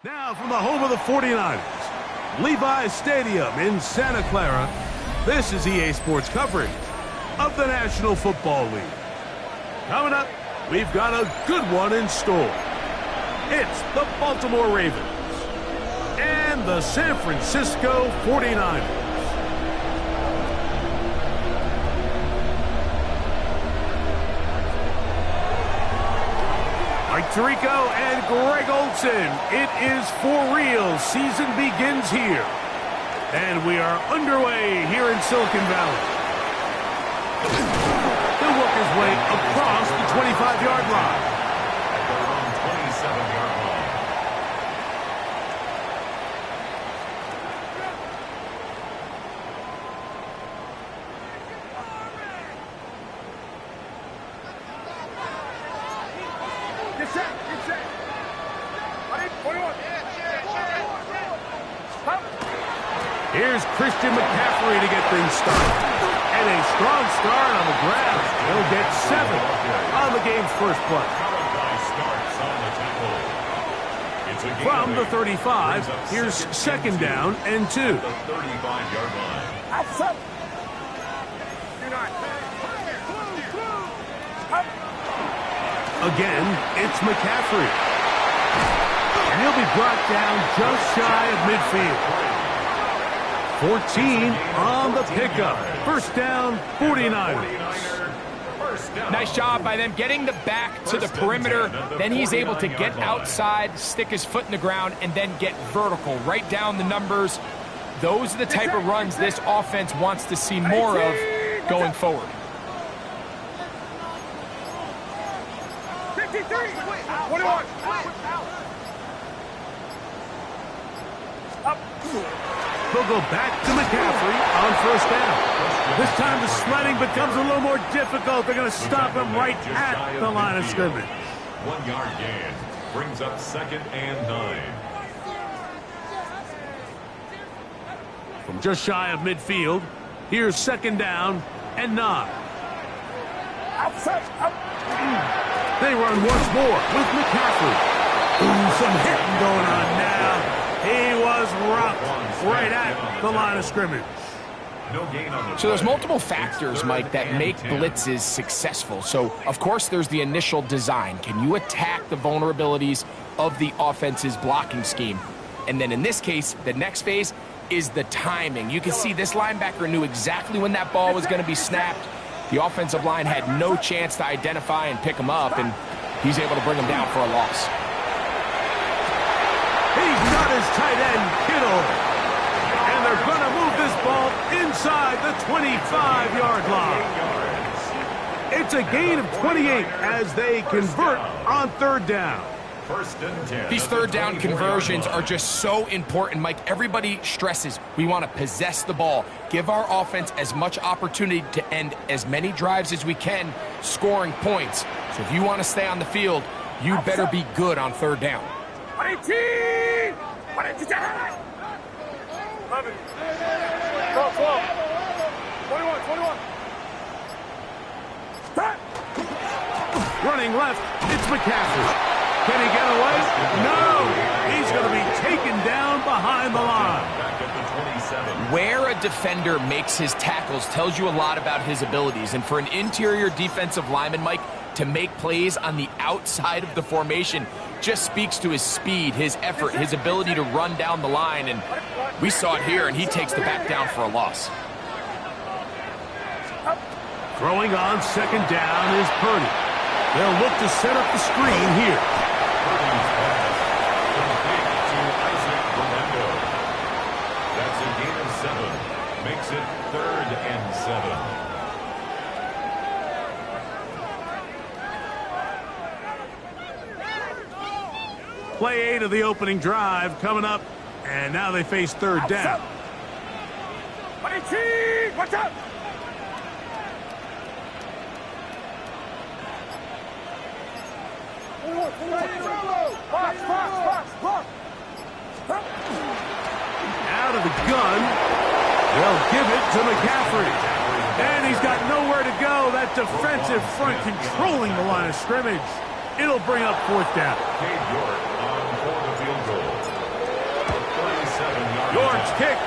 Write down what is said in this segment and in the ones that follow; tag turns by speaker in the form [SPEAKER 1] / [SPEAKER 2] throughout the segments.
[SPEAKER 1] Now from the home of the 49ers, Levi's Stadium in Santa Clara, this is EA Sports coverage of the National Football League. Coming up, we've got a good one in store. It's the Baltimore Ravens and the San Francisco 49ers. Mike Tirico and Greg Olsen. It is for real. Season begins here. And we are underway here in Silicon Valley. He'll work his way across the 25-yard line.
[SPEAKER 2] At their own 27-yard line.
[SPEAKER 1] Here's Christian McCaffrey to get things started. And a strong start on the ground. He'll get 7 on the game's first play. From the 35, here's second down and 2.
[SPEAKER 2] The 35-yard line.
[SPEAKER 1] Again, it's McCaffrey. And he'll be brought down just shy of midfield. 14 on the pickup. First down, 49ers.
[SPEAKER 3] Nice job by them getting the back to the perimeter. Then he's able to get outside, stick his foot in the ground, and then get vertical. Right down the numbers. Those are the type of runs this offense wants to see more of going forward.
[SPEAKER 4] 53, 21.
[SPEAKER 1] They'll go back to McCaffrey on first down. This time the sledding becomes a little more difficult. They're going to stop him right at the line of scrimmage.
[SPEAKER 2] 1 yard gain brings up 2nd and 9.
[SPEAKER 1] From just shy of midfield, here's second down and 9. They run once more with McCaffrey. Ooh, some hitting going on now. He was rocked right at the line of scrimmage.
[SPEAKER 2] No gain on the
[SPEAKER 3] So there's multiple factors, Mike, that make blitzes successful. So, of course, there's the initial design. Can you attack the vulnerabilities of the offense's blocking scheme? And then in this case, the next phase is the timing. You can see this linebacker knew exactly when that ball was going to be snapped. The offensive line had no chance to identify and pick him up, and he's able to bring him down for a loss.
[SPEAKER 1] He's got his tight end, Kittle. And they're going to move this ball inside the 25-yard line. It's a gain of 28 as they convert on third down.
[SPEAKER 2] First and 10.
[SPEAKER 3] These third down conversions are just so important, Mike. Everybody stresses we want to possess the ball, give our offense as much opportunity to end as many drives as we can, scoring points. So if you want to stay on the field, you better be good on third down.
[SPEAKER 4] 18! 11, 12, 21, 21.
[SPEAKER 1] Running left, it's McCaffrey. Can he get away? No! He's going to be taken down behind the line.
[SPEAKER 2] Back at the 27.
[SPEAKER 3] Where a defender makes his tackles tells you a lot about his abilities. And for an interior defensive lineman, Mike, to make plays on the outside of the formation just speaks to his speed, his effort, his ability to run down the line. And we saw it here, and he takes the back down for a loss.
[SPEAKER 1] Throwing on second down is Purdy. They'll look to set up the screen here.
[SPEAKER 2] That's a gain of 7. Makes it 3rd and 7.
[SPEAKER 1] Play 8 of the opening drive coming up, and now they face third down.
[SPEAKER 4] 18! Watch out!
[SPEAKER 1] Out of the gun, they'll give it to McCaffrey. And he's got nowhere to go. That defensive front controlling the line of scrimmage. It'll bring up fourth down.
[SPEAKER 2] Cade York on for the field goal.
[SPEAKER 1] kick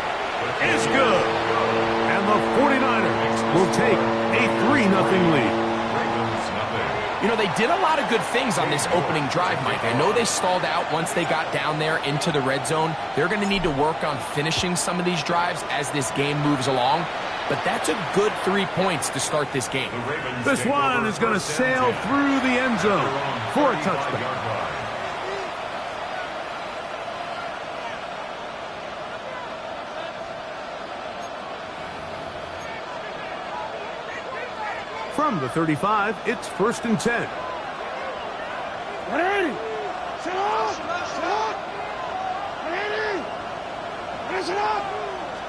[SPEAKER 1] is good. And the 49ers will take a 3-0 lead.
[SPEAKER 3] You know, they did a lot of good things on this opening drive, Mike. I know they stalled out once they got down there into the red zone. They're going to need to work on finishing some of these drives as this game moves along. But that's a good 3 points to start this game.
[SPEAKER 1] This one is going to sail through the end zone for a touchdown. From the 35, it's 1st and 10.
[SPEAKER 4] 180. Sit up. Sit up. 180. Sit up.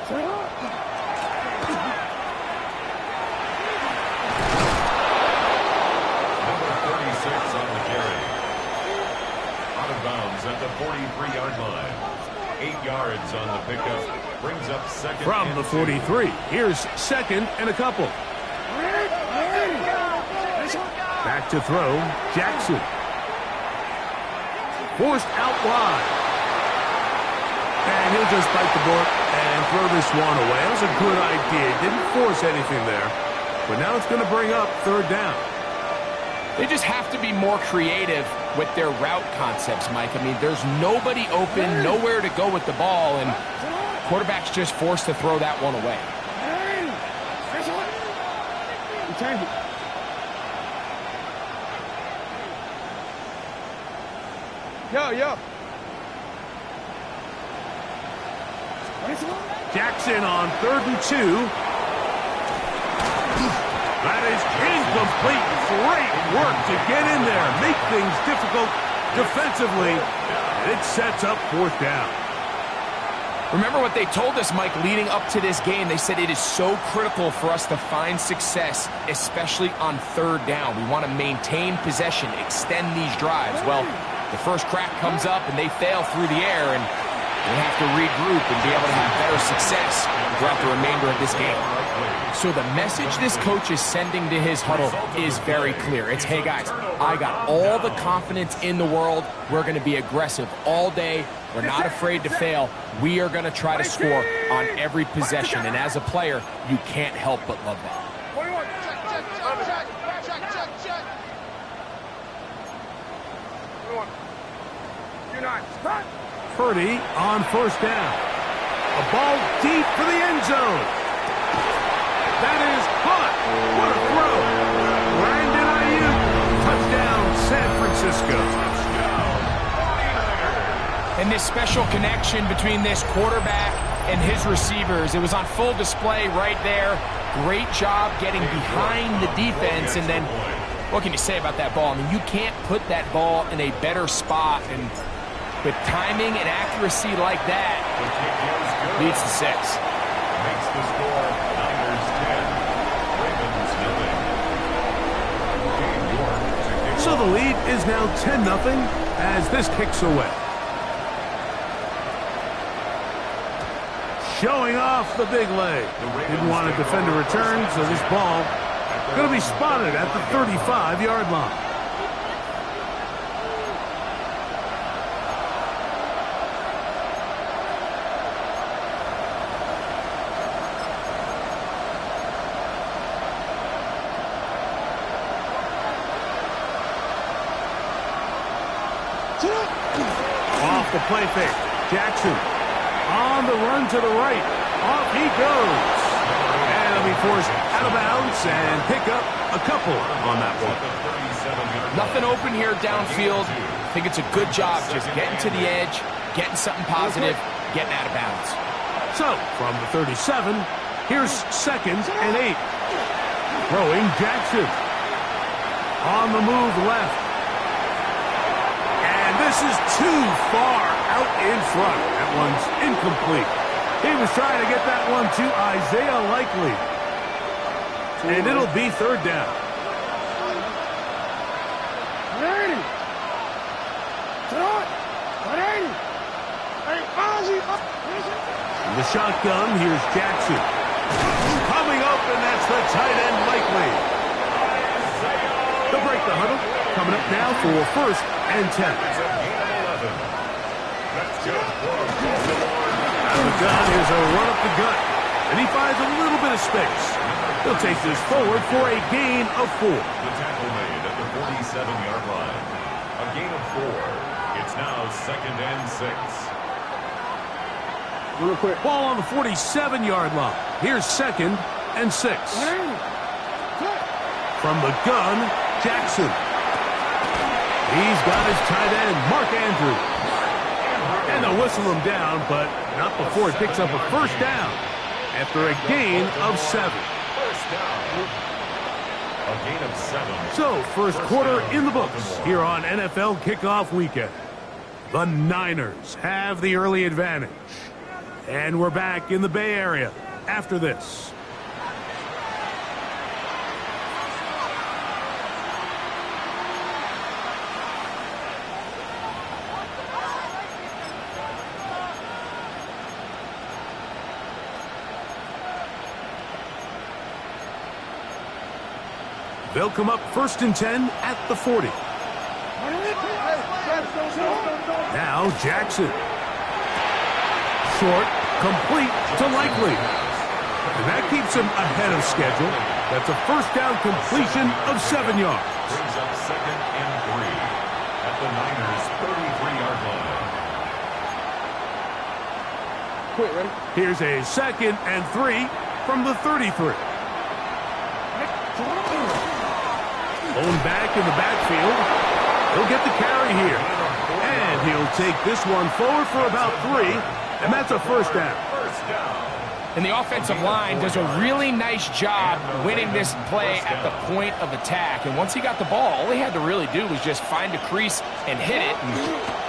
[SPEAKER 4] Sit up.
[SPEAKER 2] Number 36 on the carry. Out of bounds at the 43-yard line. 8 yards on the pickup. Brings up second.
[SPEAKER 1] From the 43, here's 2nd and a couple. Back to throw, Jackson. Forced out wide. And he'll just bite the bullet and throw this one away. That was a good idea. Didn't force anything there. But now it's going to bring up 3rd down.
[SPEAKER 3] They just have to be more creative with their route concepts, Mike. I mean, there's nobody open, nowhere to go with the ball, and quarterback's just forced to throw that one away.
[SPEAKER 4] Yo.
[SPEAKER 1] Jackson on 3rd and 2. That is incomplete. Great work to get in there. Make things difficult defensively. And it sets up 4th down.
[SPEAKER 3] Remember what they told us, Mike, leading up to this game. They said it is so critical for us to find success, especially on 3rd down. We want to maintain possession, extend these drives. Well, the first crack comes up and they fail through the air, and they have to regroup and be able to have better success throughout the remainder of this game. So the message this coach is sending to his huddle is very clear. It's, hey guys, I got all the confidence in the world. We're going to be aggressive all day. We're not afraid to fail. We are going to try to score on every possession. And as a player, you can't help but love that.
[SPEAKER 4] 21. Check. 21. You're not. Stop.
[SPEAKER 1] Purdy on 1st down. A ball deep for the end zone. That is caught. What a throw. Brandon Ayuk. Touchdown, San Francisco.
[SPEAKER 3] And this special connection between this quarterback and his receivers, it was on full display right there. Great job getting behind the defense. And then, what can you say about that ball? I mean, you can't put that ball in a better spot. And with timing and accuracy like that, leads to 6.
[SPEAKER 2] Makes the score Niners 10.
[SPEAKER 1] So the lead is now 10-0 as this kicks away. Showing off the big leg. Didn't want to defend a return, so this ball going to be spotted at the 35-yard line. Off the play fake. Jackson on the run to the right. Off he goes. And he'll be forced out of bounds and pick up a couple on that one.
[SPEAKER 3] Nothing open here downfield. I think it's a good job just getting to the edge, getting something positive, getting out of bounds.
[SPEAKER 1] So, from the 37, here's 2nd and 8. Throwing Jackson. On the move left. And this is too far out in front. That one's incomplete. He was trying to get that one to Isaiah Likely. And it'll be 3rd down. In the shotgun, here's Jackson. Coming open, that's the tight end Likely. They'll break the huddle. Coming up now for 1st and 10. The gun is a run up the gut, and he finds a little bit of space. He'll take this forward for a gain of 4.
[SPEAKER 2] The tackle made at the 47-yard line. A gain of 4. It's now 2nd and 6.
[SPEAKER 1] Real quick. Ball on the 47-yard line. Here's 2nd and 6. From the gun, Jackson. He's got his tight end, Mark Andrews. And they'll whistle him down, but not before he picks up a first down after a gain of 7.
[SPEAKER 2] First down. A gain of 7.
[SPEAKER 1] So, first quarter in the books here on NFL Kickoff Weekend. The Niners have the early advantage. And we're back in the Bay Area after this. They'll come up 1st and 10 at the 40. Now Jackson. Short, complete to Likely. And that keeps him ahead of schedule. That's a first down completion of 7 yards.
[SPEAKER 2] Brings up 2nd and 3 at the Niners' 33-yard line.
[SPEAKER 4] Quit, ready?
[SPEAKER 1] Here's a 2nd and 3 from the 33. Owned back in the backfield. He'll get the carry here. And he'll take this one forward for about 3. And that's a first down.
[SPEAKER 3] And the offensive line does a really nice job winning this play at the point of attack. And once he got the ball, all he had to really do was just find a crease and hit it. And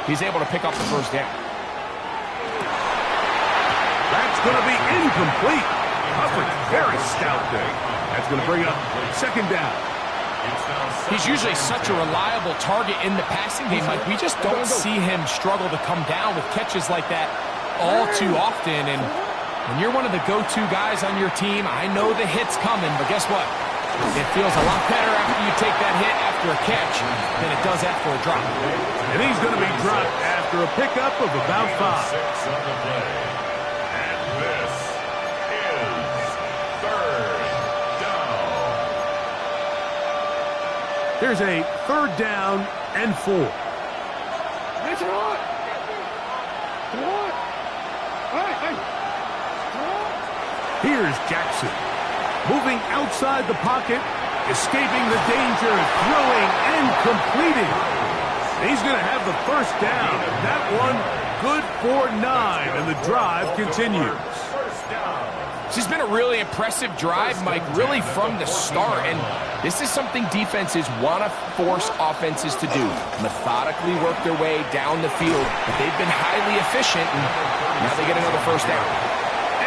[SPEAKER 3] he's able to pick up the first down.
[SPEAKER 1] That's going to be incomplete. Coverage very stout there. That's going to bring up 2nd down.
[SPEAKER 3] He's usually such a reliable target in the passing game. Like, we just don't see him struggle to come down with catches like that all too often. And when you're one of the go-to guys on your team, I know the hit's coming, but guess what? It feels a lot better after you take that hit after a catch than it does after a drop.
[SPEAKER 1] And he's going to be dropped after a pickup of about 5.
[SPEAKER 2] 6 on the play. And this is 3rd down.
[SPEAKER 1] Here's a 3rd down and 4.
[SPEAKER 4] That's it on. Come on. Hey.
[SPEAKER 1] Here's Jackson. Moving outside the pocket, escaping the danger, throwing and completing. He's going to have the first down. That one good for 9, and the drive continues.
[SPEAKER 3] This has been a really impressive drive, Mike, really from the start. And this is something defenses want to force offenses to do. Methodically work their way down the field. But they've been highly efficient, and now they get another first down.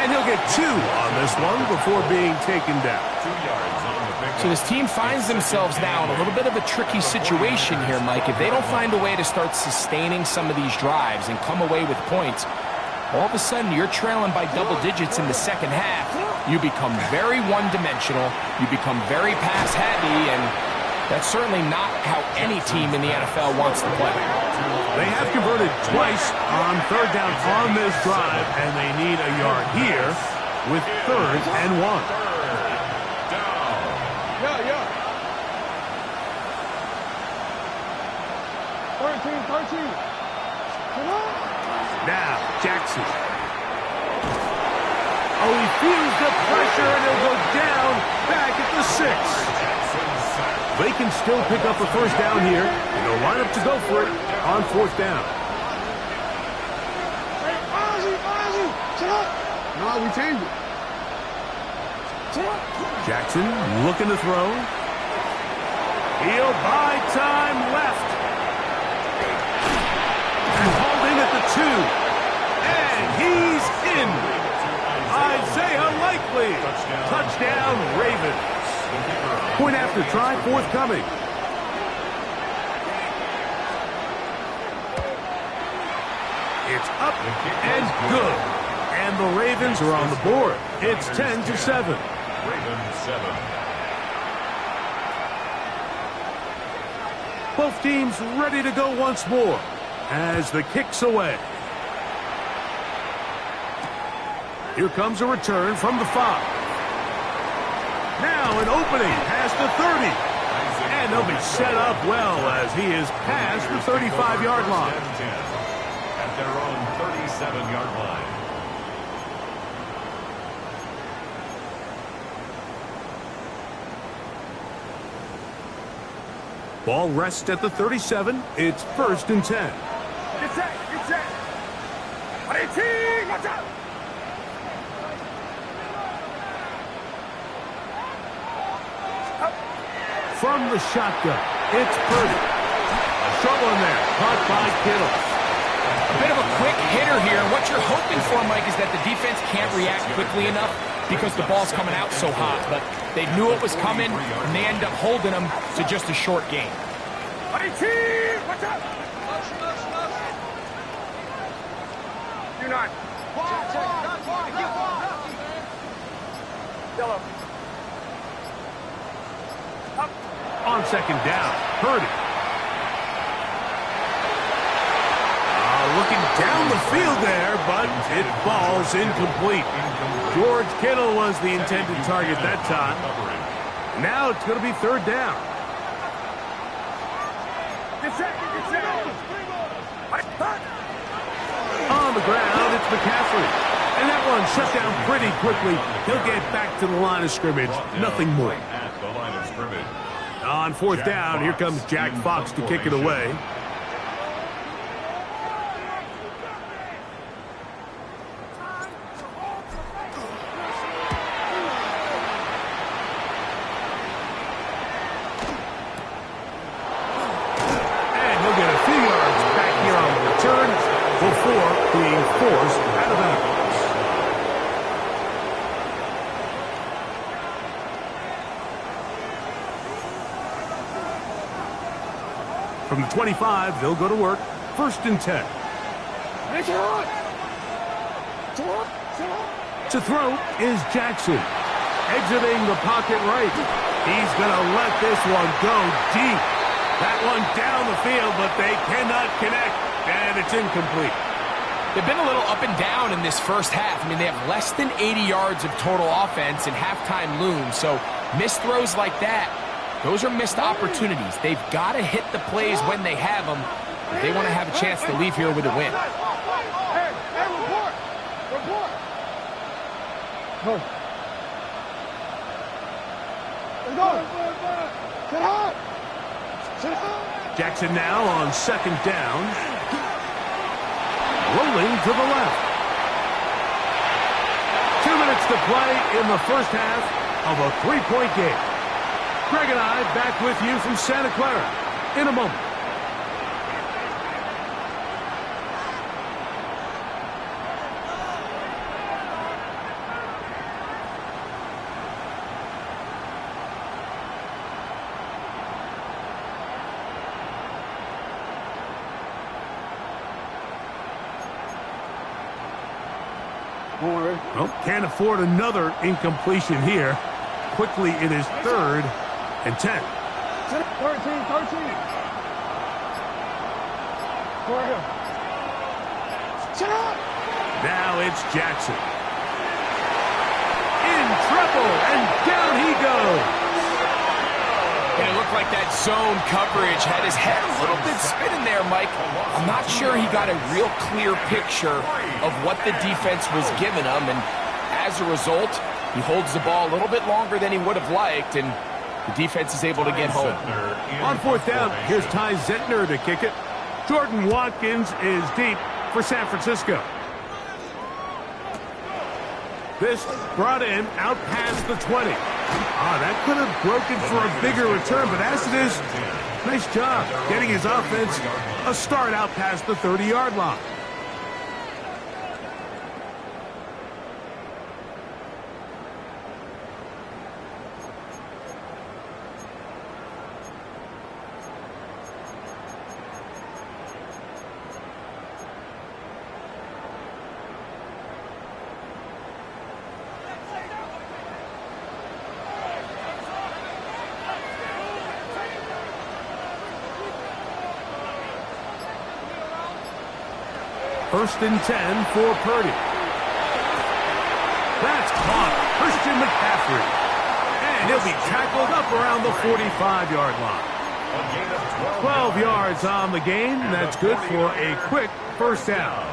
[SPEAKER 1] And he'll get 2 on this one before being taken down.
[SPEAKER 2] 2 yards on the pickup.
[SPEAKER 3] So this team finds themselves now in a little bit of a tricky situation here, Mike. If they don't find a way to start sustaining some of these drives and come away with points, all of a sudden you're trailing by double digits in the second half. You become very one-dimensional. You become very pass-heavy, and that's certainly not how any team in the NFL wants to play.
[SPEAKER 1] They have converted twice on 3rd down on this drive, and they need a yard here with 3rd and 1.
[SPEAKER 2] 3rd down.
[SPEAKER 4] Yeah. 13. Come on.
[SPEAKER 1] Now, Jackson. Oh, he feels the pressure, and he'll go down back at the 6. They can still pick up a first down here, and they'll line up to go for it on 4th down.
[SPEAKER 4] Hey, Ozzy, sit up. No, we changed it. Sit up.
[SPEAKER 1] Jackson looking to throw. He'll buy time left. And hauled in at the 2. And he's in. Isaiah Likely. Touchdown, Ravens. Point after try forthcoming. It's up and good. And the Ravens are on the board. It's 10-7.
[SPEAKER 2] Ravens 7.
[SPEAKER 1] Both teams ready to go once more as the kick's away. Here comes a return from the 5. Now an opening past the 30. And they'll be set up well as he is past the 35-yard line.
[SPEAKER 2] At their own 37-yard line.
[SPEAKER 1] Ball rests at the 37. It's 1st and 10.
[SPEAKER 4] Get set. Get set. Watch out.
[SPEAKER 1] From the shotgun, it's Purdy. A short one there, caught by Kittle.
[SPEAKER 3] A bit of a quick hitter here. What you're hoping for, Mike, is that the defense can't react quickly enough because the ball's coming out so hot. But they knew it was coming, and they end up holding them to just a short gain.
[SPEAKER 4] Watch out. Do not. Yellow.
[SPEAKER 1] On 2nd down, Purdy. Looking down the field there, but it falls incomplete. George Kittle was the intended target that time. Now it's going to be 3rd down.
[SPEAKER 4] Get set.
[SPEAKER 1] On the ground, it's McCaffrey. And that one shut down pretty quickly. He'll get back to the line of scrimmage. Nothing more.
[SPEAKER 2] At the line of scrimmage.
[SPEAKER 1] On 4th down, here comes Jack Fox to kick it away. And he'll get a few yards back here on the return before being forced out of bounds. From the 25, they'll go to work. 1st and 10. To throw is Jackson. Exiting the pocket right. He's going to let this one go deep. That one down the field, but they cannot connect. And it's incomplete.
[SPEAKER 3] They've been a little up and down in this first half. I mean, they have less than 80 yards of total offense and halftime looms. So missed throws like that, those are missed opportunities. They've got to hit the plays when they have them if they want to have a chance to leave here with a win.
[SPEAKER 4] Hey, report. Go. Let's go. Sit high.
[SPEAKER 1] Jackson now on 2nd down. Rolling to the left. 2 minutes to play in the first half of a 3-point game. Greg and I back with you from Santa Clara in a moment. Well, can't afford another incompletion here. Quickly, it is 3rd and 10.
[SPEAKER 4] 13. Go ahead. Shut up.
[SPEAKER 1] Now it's Jackson. In trouble, and down he goes.
[SPEAKER 3] And it looked like that zone coverage had his head a little bit spinning there, Mike. I'm not sure he got a real clear picture of what the defense was giving him, and as a result, he holds the ball a little bit longer than he would have liked, and the defense is able to get home.
[SPEAKER 1] On 4th down, here's Ty Zentner to kick it. Jordan Watkins is deep for San Francisco. This brought in out past the 20. That could have broken for a bigger return, but as it is, nice job getting his offense a start out past the 30-yard line. First and 10 for Purdy. That's caught. Christian McCaffrey. And he'll be tackled up around the 45-yard line. 12 yards on the game. That's good for a quick first down.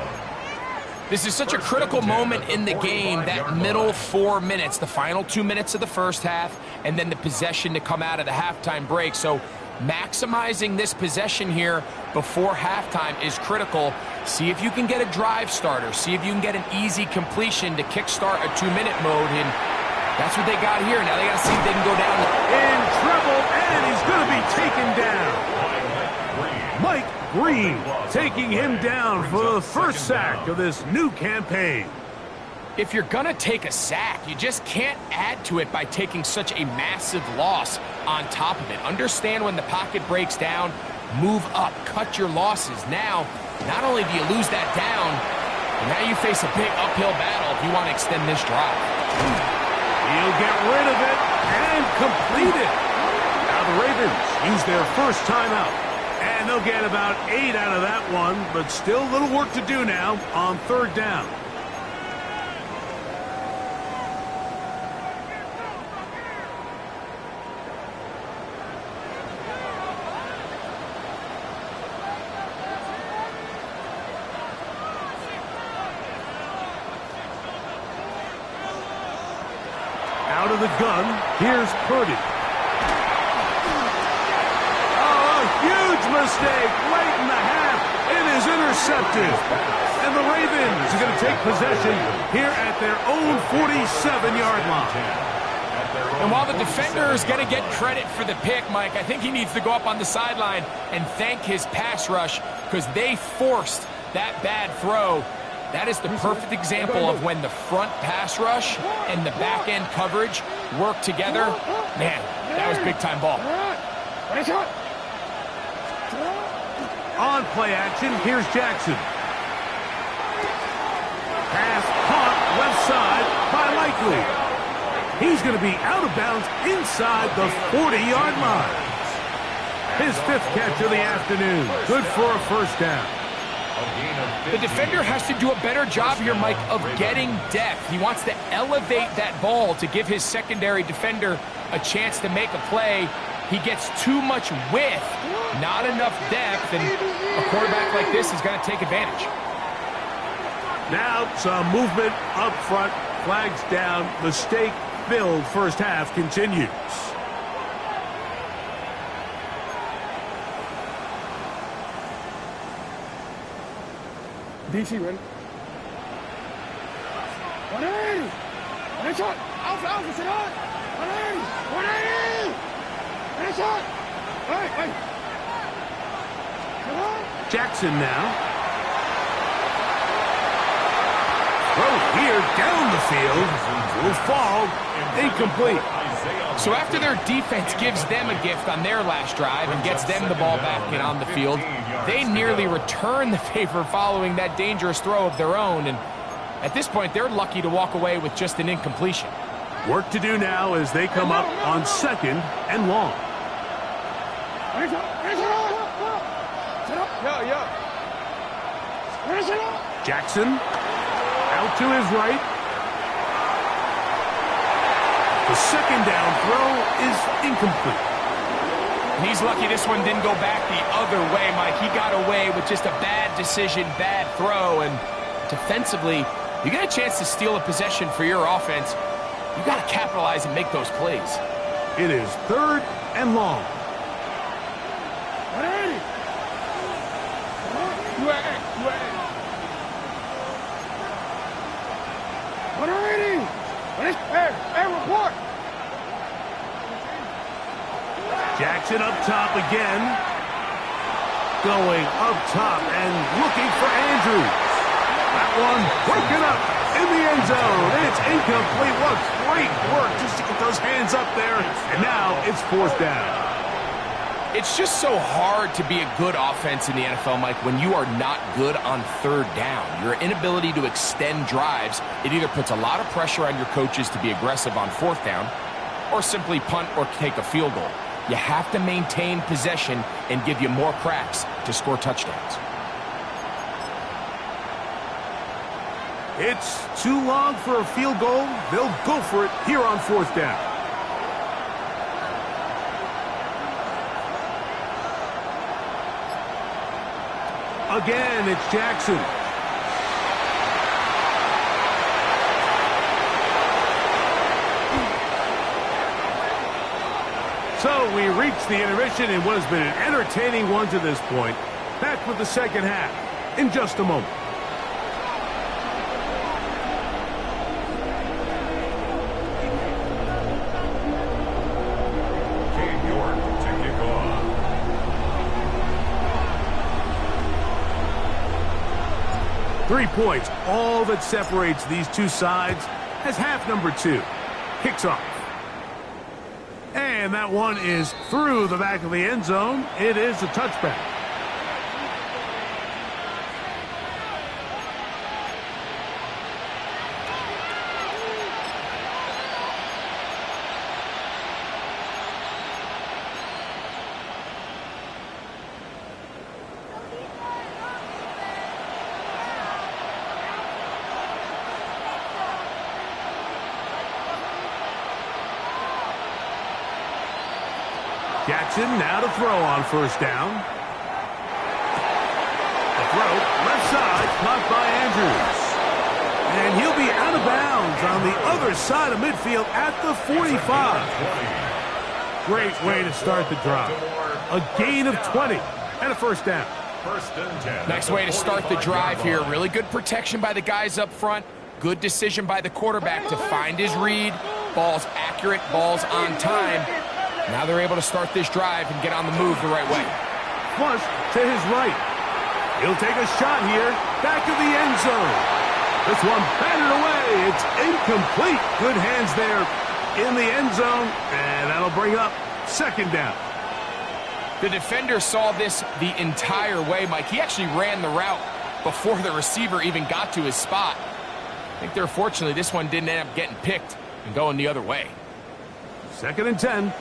[SPEAKER 3] This is such a critical moment in the game, that middle 4 minutes, the final 2 minutes of the first half, and then the possession to come out of the halftime break. So maximizing this possession here before halftime is critical. See if you can get a drive starter. See if you can get an easy completion to kickstart a 2-minute mode. And that's what they got here. Now they got to see if they can go down.
[SPEAKER 1] In trouble, and he's going to be taken down. Mike Green taking him down for the first sack of this new campaign.
[SPEAKER 3] If you're going to take a sack, you just can't add to it by taking such a massive loss on top of it. Understand when the pocket breaks down, move up, cut your losses. Now, not only do you lose that down, but now you face a big uphill battle if you want to extend this drive.
[SPEAKER 1] He'll get rid of it and complete it. Now the Ravens use their first timeout. And they'll get about 8 out of that one, but still a little work to do now on third down. Out of the gun, here's Purdy. Mistake late in the half. It is intercepted. And the Ravens are going to take possession here at their own 47-yard line.
[SPEAKER 3] And while the defender is going to get credit for the pick, Mike, I think he needs to go up on the sideline and thank his pass rush because they forced that bad throw. That is the perfect example of when the front pass rush and the back-end coverage work together. Man, that was big-time ball.
[SPEAKER 1] On play action, here's Jackson. Pass caught left side by Likely. He's going to be out of bounds inside the 40-yard line. His 5th catch of the afternoon. Good for a first down.
[SPEAKER 3] The defender has to do a better job here, Mike, of getting depth. He wants to elevate that ball to give his secondary defender a chance to make a play. He gets too much width, not enough depth, and a quarterback like this is going to take advantage.
[SPEAKER 1] Now some movement up front, flags down, mistake-filled first half continues.
[SPEAKER 4] DC ready? 180! One shot! Alpha, sit on! 180! 180! One shot! Hey! Come on!
[SPEAKER 1] Jackson now. Throw here down the field. Will fall. Incomplete.
[SPEAKER 3] So after their defense gives them a gift on their last drive and gets them the ball back and on the field, they nearly return the favor following that dangerous throw of their own. And at this point, they're lucky to walk away with just an incompletion.
[SPEAKER 1] Work to do now as they come up on 2nd and long. Jackson out to his right. The 2nd down throw is incomplete.
[SPEAKER 3] He's lucky this one didn't go back the other way, Mike. He got away with just a bad decision, bad throw, and defensively, you get a chance to steal a possession for your offense. You got to capitalize and make those plays.
[SPEAKER 1] It is 3rd and long.
[SPEAKER 4] 180! UAA! 180! Hey, report!
[SPEAKER 1] Jackson up top again. Going up top and looking for Andrews. That one broken up in the end zone. It's incomplete. What great work just to get those hands up there. And now it's 4th down.
[SPEAKER 3] It's just so hard to be a good offense in the NFL, Mike, when you are not good on 3rd down. Your inability to extend drives, it either puts a lot of pressure on your coaches to be aggressive on 4th down or simply punt or take a field goal. You have to maintain possession and give you more cracks to score touchdowns.
[SPEAKER 1] It's too long for a field goal. They'll go for it here on 4th down. Again, it's Jackson. So we reach the intermission in what has been an entertaining one to this point. Back with the second half in just a moment.
[SPEAKER 2] Cade York to kick off.
[SPEAKER 1] Three points, all that separates these two sides, as half number 2 kicks off. And that one is through the back of the end zone. It is a touchback. Jackson now to throw on 1st down. The throw, left side, caught by Andrews. And he'll be out of bounds on the other side of midfield at the 45. Great way to start the drive. A gain of 20 and a 1st down.
[SPEAKER 2] 1st and 10.
[SPEAKER 3] Nice way to start the drive here. Really good protection by the guys up front. Good decision by the quarterback to find his read. Ball's accurate, ball's on time. Now they're able to start this drive and get on the move the right way.
[SPEAKER 1] Flush to his right. He'll take a shot here. Back of the end zone. This one batted away. It's incomplete. Good hands there in the end zone. And that'll bring up 2nd down.
[SPEAKER 3] The defender saw this the entire way, Mike. He actually ran the route before the receiver even got to his spot. I think fortunately this one didn't end up getting picked and going the other way.
[SPEAKER 1] 2nd and 10.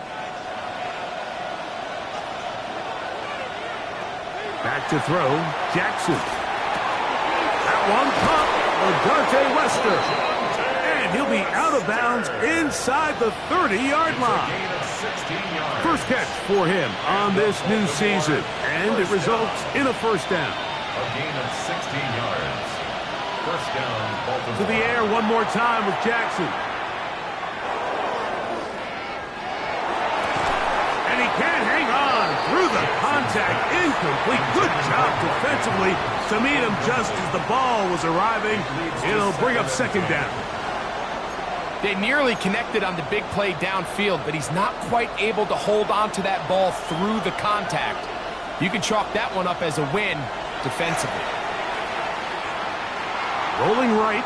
[SPEAKER 1] Back to throw, Jackson. That one caught Dante Wester. And he'll be out of bounds inside the 30-yard line. First catch for him on this new season. And it results in a 1st down.
[SPEAKER 2] A gain of 16 yards. 1st down, Baltimore.
[SPEAKER 1] To the air one more time with Jackson. And he can't hang on through the contact. Incomplete. Good job defensively to meet him just as the ball was arriving. It'll bring up 2nd down.
[SPEAKER 3] They nearly connected on the big play downfield, but he's not quite able to hold on to that ball through the contact. You can chalk that one up as a win defensively.
[SPEAKER 1] Rolling right.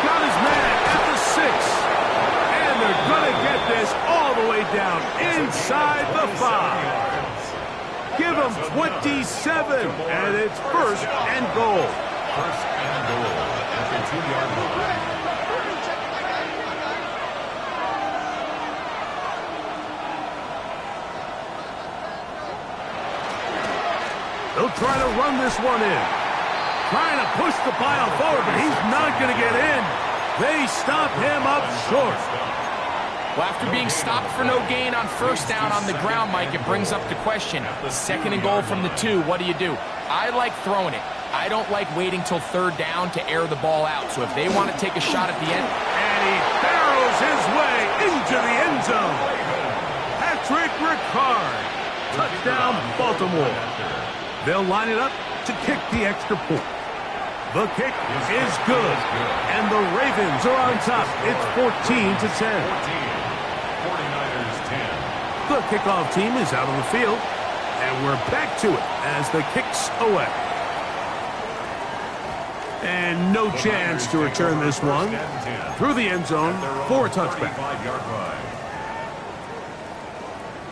[SPEAKER 1] Got his man at the 6. And they're going to get this all the way down inside the 5. Give him 27, and it's 1st and goal.
[SPEAKER 2] 1st and goal at the 2-yard line.
[SPEAKER 1] They'll try to run this one in. Trying to push the pile forward, but he's not going to get in. They stop him up short.
[SPEAKER 3] Well, after being stopped for no gain on 1st down on the ground, Mike, it brings up the question. 2nd and goal from the 2, what do you do? I like throwing it. I don't like waiting till 3rd down to air the ball out. So if they want to take a shot at the end.
[SPEAKER 1] And he barrels his way into the end zone. Patrick Ricard. Touchdown, Baltimore. They'll line it up to kick the extra point. The kick is good. And the Ravens are on top. It's 14-10.
[SPEAKER 2] 49ers 10.
[SPEAKER 1] The kickoff team is out on the field. And we're back to it as the kick's away. And no chance to return this one through the end zone for a touchback.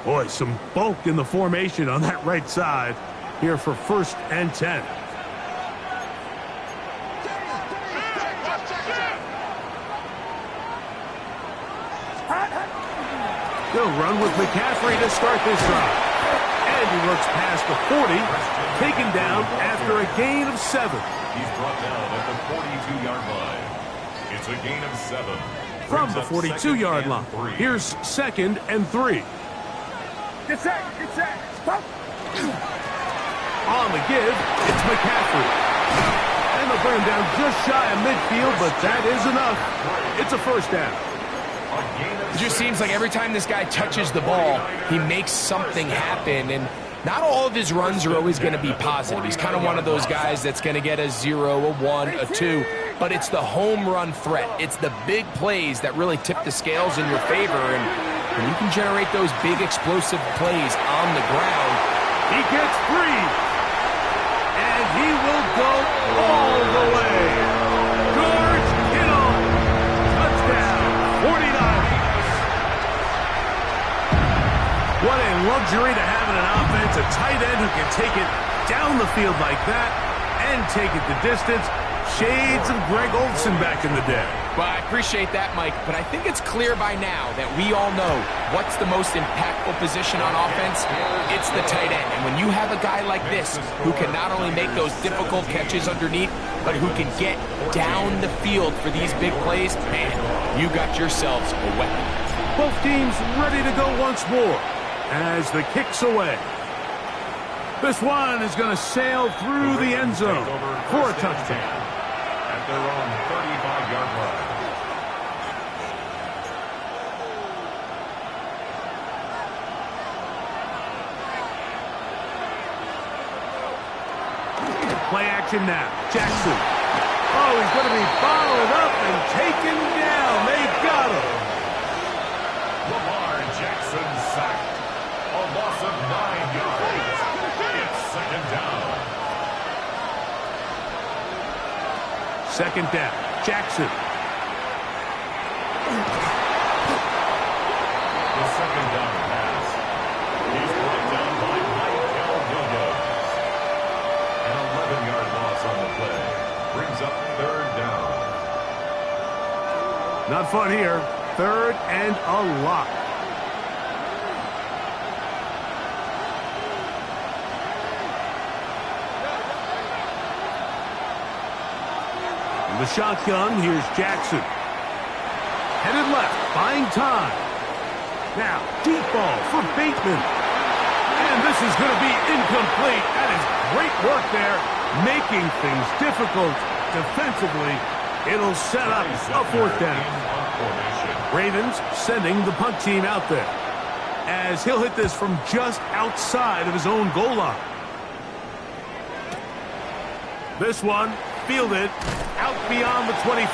[SPEAKER 1] Boy, some bulk in the formation on that right side here for 1st and 10. They'll run with McCaffrey to start this drive. And And he looks past the 40, taken down after a gain of 7.
[SPEAKER 2] He's brought down at the 42-yard line. It's a gain of 7.
[SPEAKER 1] From the 42-yard line, here's 2nd and 3.
[SPEAKER 4] Get set, stop.
[SPEAKER 1] On the give, it's McCaffrey. And they'll bring him down just shy of midfield, but that is enough. It's a first down.
[SPEAKER 3] It just seems like every time this guy touches the ball, he makes something happen, and not all of his runs are always going to be positive. He's kind of one of those guys that's going to get a 0, a 1, a 2, but it's the home run threat. It's the big plays that really tip the scales in your favor, and when you can generate those big explosive plays on the ground.
[SPEAKER 1] He gets free, and he will go all the way. George Kittle, touchdown, 49ers. What a luxury to have in an offense, a tight end who can take it down the field like that and take it the distance. Shades of Greg Olsen back in the day.
[SPEAKER 3] Well, I appreciate that, Mike, but I think it's clear by now that we all know what's the most impactful position on offense. It's the tight end. And when you have a guy like this who can not only make those difficult catches underneath, but who can get down the field for these big plays, man, you got yourselves a weapon.
[SPEAKER 1] Both teams ready to go once more as the kick's away. This one is going to sail through the end zone for a touchdown.
[SPEAKER 2] At their own 35-yard line.
[SPEAKER 1] Play action now. Jackson. Oh, he's going to be followed up and taken down. They got him.
[SPEAKER 2] Lamar Jackson sacked. A loss of 9 yards. It's 2nd down.
[SPEAKER 1] 2nd down. Jackson.
[SPEAKER 2] The 2nd down pass. He's brought down by Michael Williams. An 11-yard loss on the play. Brings up 3rd down.
[SPEAKER 1] Not fun here. 3rd and a lot. The shotgun, here's Jackson. Headed left, buying time. Now, deep ball for Bateman. And this is going to be incomplete. That is great work there, making things difficult defensively. It'll set up a 4th down. Ravens sending the punt team out there, as he'll hit this from just outside of his own goal line. This one fielded out beyond the 25.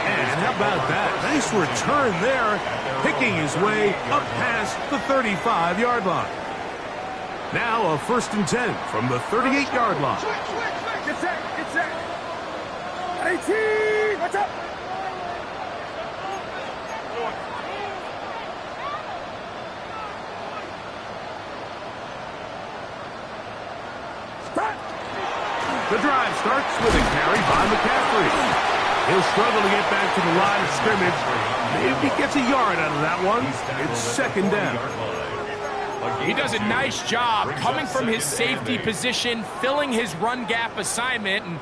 [SPEAKER 1] And how about that? Nice return there, picking his way up past the 35-yard line. Now a 1st and 10 from the 38-yard line.
[SPEAKER 4] Get set, 18, what's up?
[SPEAKER 1] The drive starts with a carry by McCaffrey. He'll struggle to get back to the line of scrimmage. Maybe he gets a yard out of that one. It's 2nd down.
[SPEAKER 3] He does a nice job coming from his safety position, filling his run gap assignment, and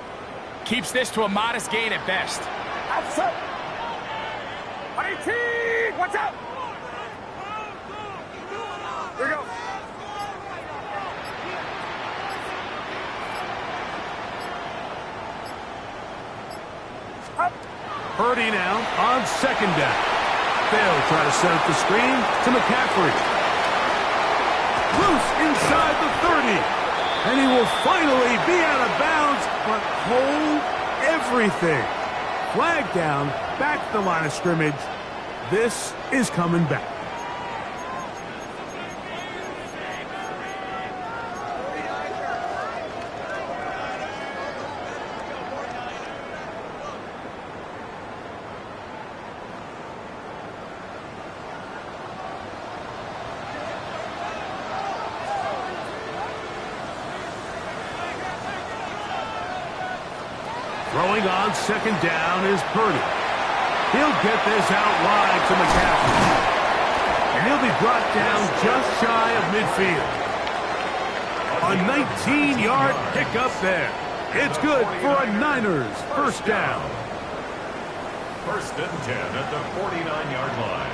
[SPEAKER 3] keeps this to a modest gain at best.
[SPEAKER 4] Outside. 18, what's up? Here we go.
[SPEAKER 1] Purdy now on 2nd down. They'll try to set up the screen to McCaffrey. Loose inside the 30. And he will finally be out of bounds, but hold everything. Flag down, back to the line of scrimmage. This is coming back. Throwing on 2nd down is Purdy. He'll get this out wide to McCaffrey. And he'll be brought down just shy of midfield. A 19-yard pickup there. It's good for a Niners first down.
[SPEAKER 2] First and 10 at the 49-yard line.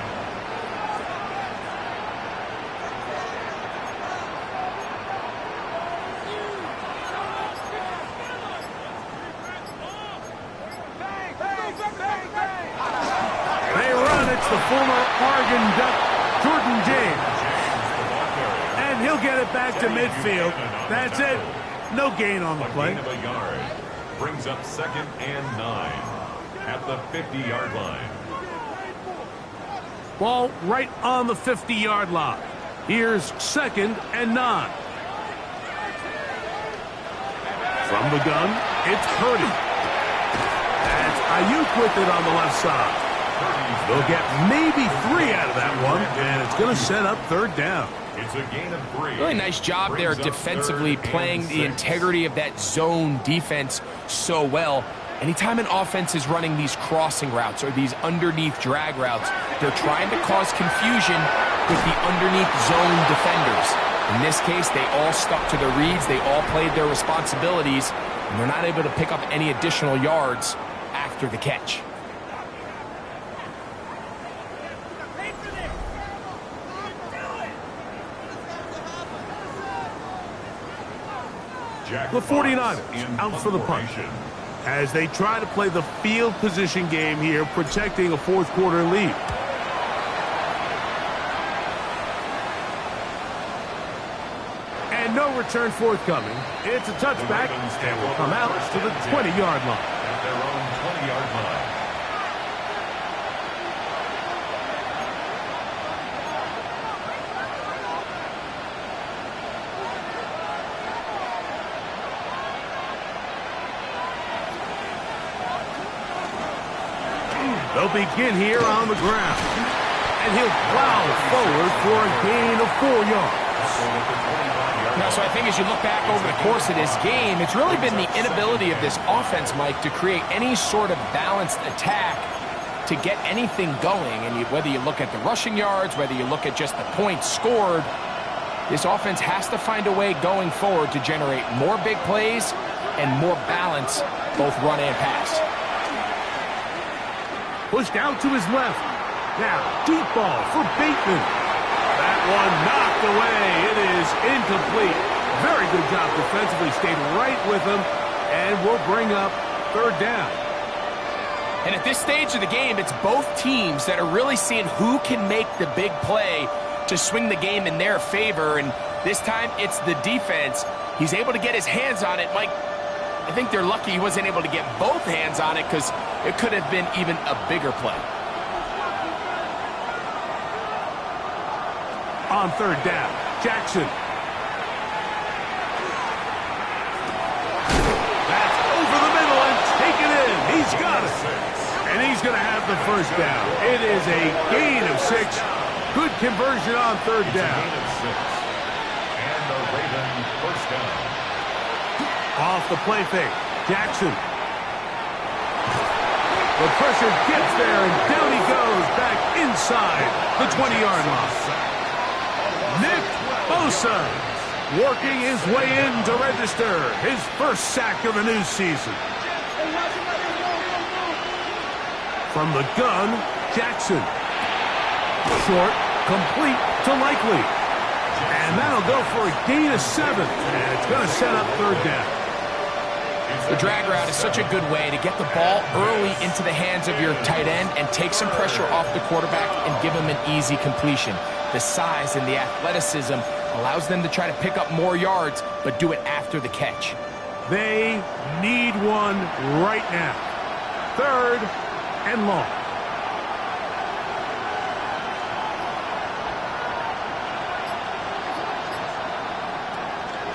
[SPEAKER 1] They run. It's the former Oregon Duck, Jordan James. And he'll get it back to midfield. That's it. No gain on the play.
[SPEAKER 2] Gain of a yard. Brings up 2nd and 9 at the 50-yard line.
[SPEAKER 1] Ball right on the 50-yard line. Here's 2nd and 9. From the gun, it's Purdy. That's Ayuk with it on the left side. They'll get maybe 3 out of that one, and it's going to set up 3rd down.
[SPEAKER 2] It's a gain of 3.
[SPEAKER 3] Really nice job there defensively, playing the integrity of that zone defense so well. Anytime an offense is running these crossing routes or these underneath drag routes, they're trying to cause confusion with the underneath zone defenders. In this case, they all stuck to their reads, they all played their responsibilities, and they're not able to pick up any additional yards after the catch.
[SPEAKER 1] The 49ers out for the punt as they try to play the field position game here, protecting a 4th quarter lead. And no return forthcoming. It's a touchback and will come out to the 20-yard line.
[SPEAKER 2] At their own 20-yard line.
[SPEAKER 1] They'll begin here on the ground. And he'll plow forward for a gain of 4 yards.
[SPEAKER 3] Now, so I think as you look back over the course of this game, it's really been the inability of this offense, Mike, to create any sort of balanced attack to get anything going. And whether you look at the rushing yards, whether you look at just the points scored, this offense has to find a way going forward to generate more big plays and more balance, both run and pass.
[SPEAKER 1] Pushed out to his left. Now, deep ball for Bateman. That one knocked away. It is incomplete. Very good job defensively. Stayed right with him and will bring up 3rd down.
[SPEAKER 3] And at this stage of the game, it's both teams that are really seeing who can make the big play to swing the game in their favor. And this time, it's the defense. He's able to get his hands on it. Mike, I think they're lucky he wasn't able to get both hands on it because it could have been even a bigger play.
[SPEAKER 1] On 3rd down, Jackson. That's over the middle and taken in. He's got it. And he's going to have the 1st down. It is a gain of 6. Good conversion on 3rd down.
[SPEAKER 2] Gain of 6. And the Ravens first down.
[SPEAKER 1] Off the play fake, Jackson. The pressure gets there, and down he goes back inside the 20-yard line. Nick Bosa working his way in to register his first sack of the new season. From the gun, Jackson. Short, complete to Likely. And that'll go for a gain of 7, and it's going to set up 3rd down.
[SPEAKER 3] The drag route is such a good way to get the ball early into the hands of your tight end and take some pressure off the quarterback and give him an easy completion. The size and the athleticism allows them to try to pick up more yards, but do it after the catch.
[SPEAKER 1] They need one right now. 3rd and long.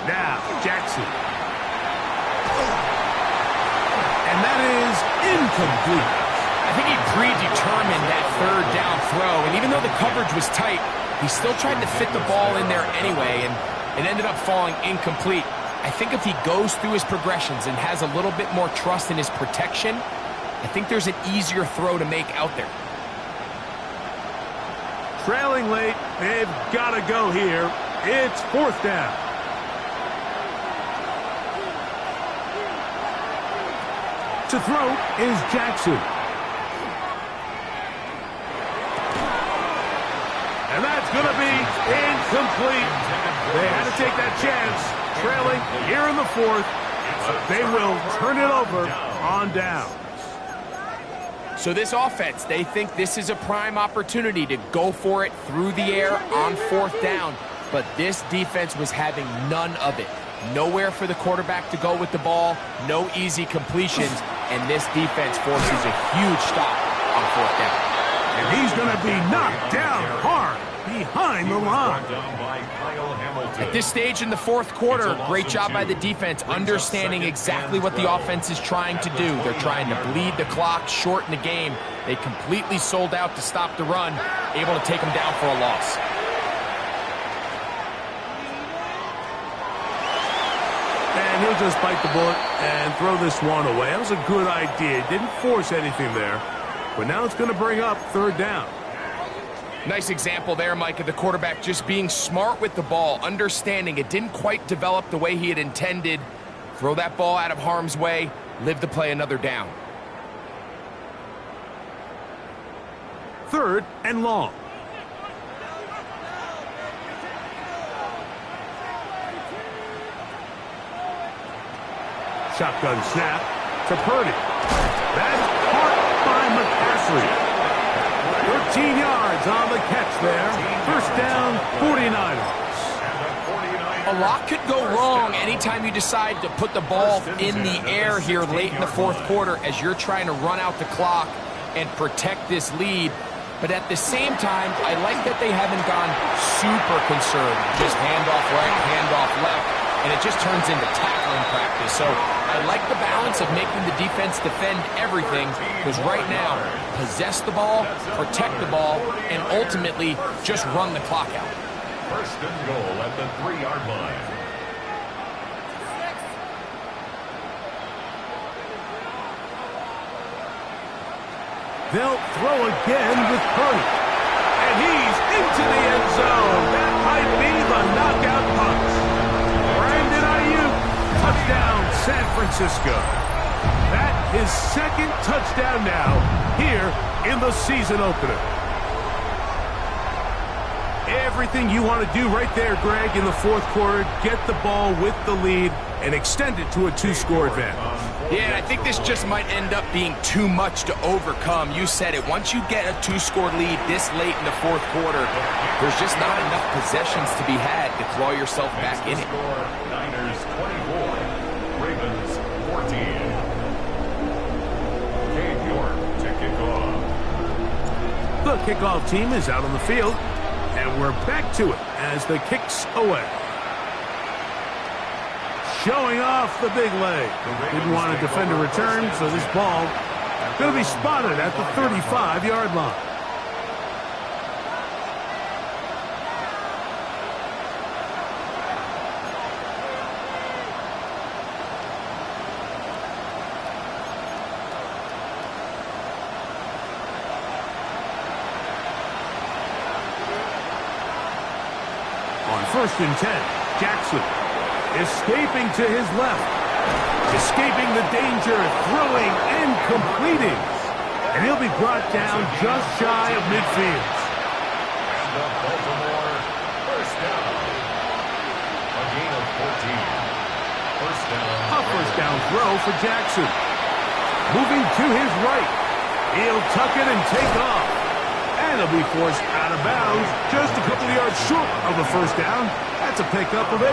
[SPEAKER 1] Now, Jackson. And that is incomplete.
[SPEAKER 3] I think he predetermined that 3rd down throw, and even though the coverage was tight, he still tried to fit the ball in there anyway, and it ended up falling incomplete. I think if he goes through his progressions and has a little bit more trust in his protection, I think there's an easier throw to make out there.
[SPEAKER 1] Trailing late, they've got to go here. It's 4th down. to throw is Jackson. And that's going to be incomplete. They had to take that chance, trailing here in the fourth. But they will turn it over on down.
[SPEAKER 3] So this offense, they think this is a prime opportunity to go for it through the air on fourth down. But this defense was having none of it. Nowhere for the quarterback to go with the ball, no easy completions, and this defense forces a huge stop on fourth down.
[SPEAKER 1] And he's going to be knocked down hard behind the line.
[SPEAKER 3] At this stage in the fourth quarter, great job by the defense, understanding exactly what the offense is trying to do. They're trying to bleed the clock, shorten the game. They completely sold out to stop the run, able to take them down for a loss.
[SPEAKER 1] And he'll just bite the bullet and throw this one away. That was a good idea. Didn't force anything there. But now it's going to bring up third down.
[SPEAKER 3] Nice example there, Mike, of the quarterback just being smart with the ball, understanding it didn't quite develop the way he had intended. Throw that ball out of harm's way, live to play another down.
[SPEAKER 1] Third and long. Shotgun snap to Purdy. That's caught by McCaffrey. 13 yards on the catch there. First down, 49ers.
[SPEAKER 3] A lot could go wrong anytime you decide to put the ball in the air here late in the fourth quarter as you're trying to run out the clock and protect this lead. But at the same time, I like that they haven't gone super conservative. Just handoff right, handoff left, and it just turns into tackling practice. So I like the balance of making the defense defend everything, because right now, possess the ball, protect the ball, and ultimately just run the clock out.
[SPEAKER 2] First and goal at the 3-yard line.
[SPEAKER 1] They'll throw again with Purdy. And he's into the end zone. That might be the knockout punch. Brandon Ayuk, touchdown San Francisco. That is second touchdown now here in the season opener. Everything you want to do right there, Greg, in the fourth quarter, get the ball with the lead and extend it to a 2-score advantage.
[SPEAKER 3] Yeah, I think this just might end up being too much to overcome. You said it. Once you get a 2-score lead this late in the fourth quarter, there's just not enough possessions to be had to claw yourself back in it.
[SPEAKER 2] Niners 24, Ravens 14. Cade York to kick off.
[SPEAKER 1] The kickoff team is out on the field, and we're back to it as the kick's away. Showing off the big leg. Didn't want to defend a return, so this ball going to be spotted at the 35-yard line. On 1st and 10, Jackson. Escaping to his left. Escaping the danger, throwing and completing. And he'll be brought down just shy of midfield.
[SPEAKER 2] And the Baltimore first down. A gain of 14. First down.
[SPEAKER 1] A first down throw for Jackson. Moving to his right. He'll tuck it and take off. And he'll be forced out of bounds just a couple of yards short of the first down. That's a pickup of 8.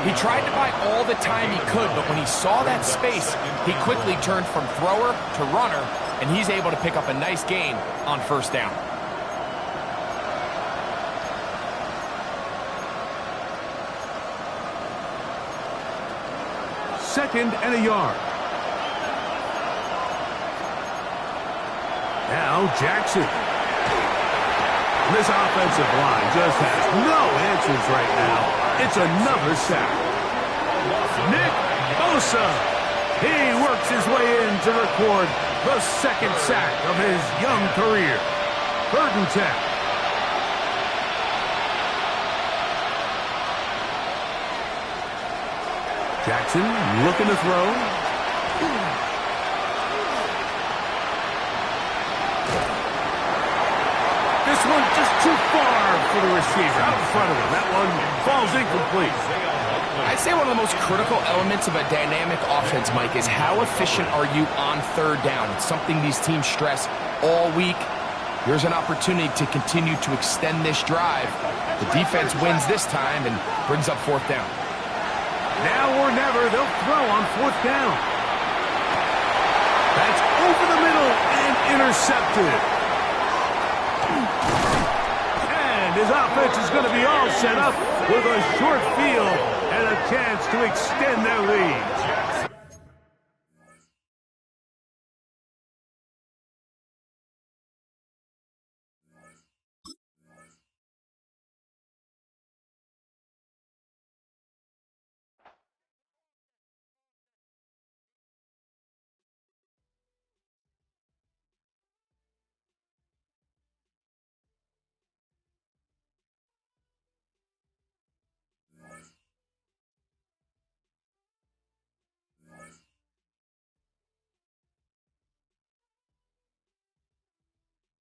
[SPEAKER 3] He tried to buy all the time he could, but when he saw that space, he quickly turned from thrower to runner, and he's able to pick up a nice gain on first down.
[SPEAKER 1] Second and a yard. Now Jackson. This offensive line just has no answers right now. It's another sack. Nick Bosa. He works his way in to record the second sack of his young career. 3rd and 10. Jackson looking to throw. for the receiver out in front of him. That one falls incomplete.
[SPEAKER 3] I'd say one of the most critical elements of a dynamic offense, Mike, is how efficient are you on third down. It's something these teams stress all week. Here's an opportunity to continue to extend this drive. The defense wins this time and brings up fourth down.
[SPEAKER 1] Now or never, they'll throw on fourth down. That's over the middle and intercepted. And his offense is going to be all set up with a short field and a chance to extend their lead.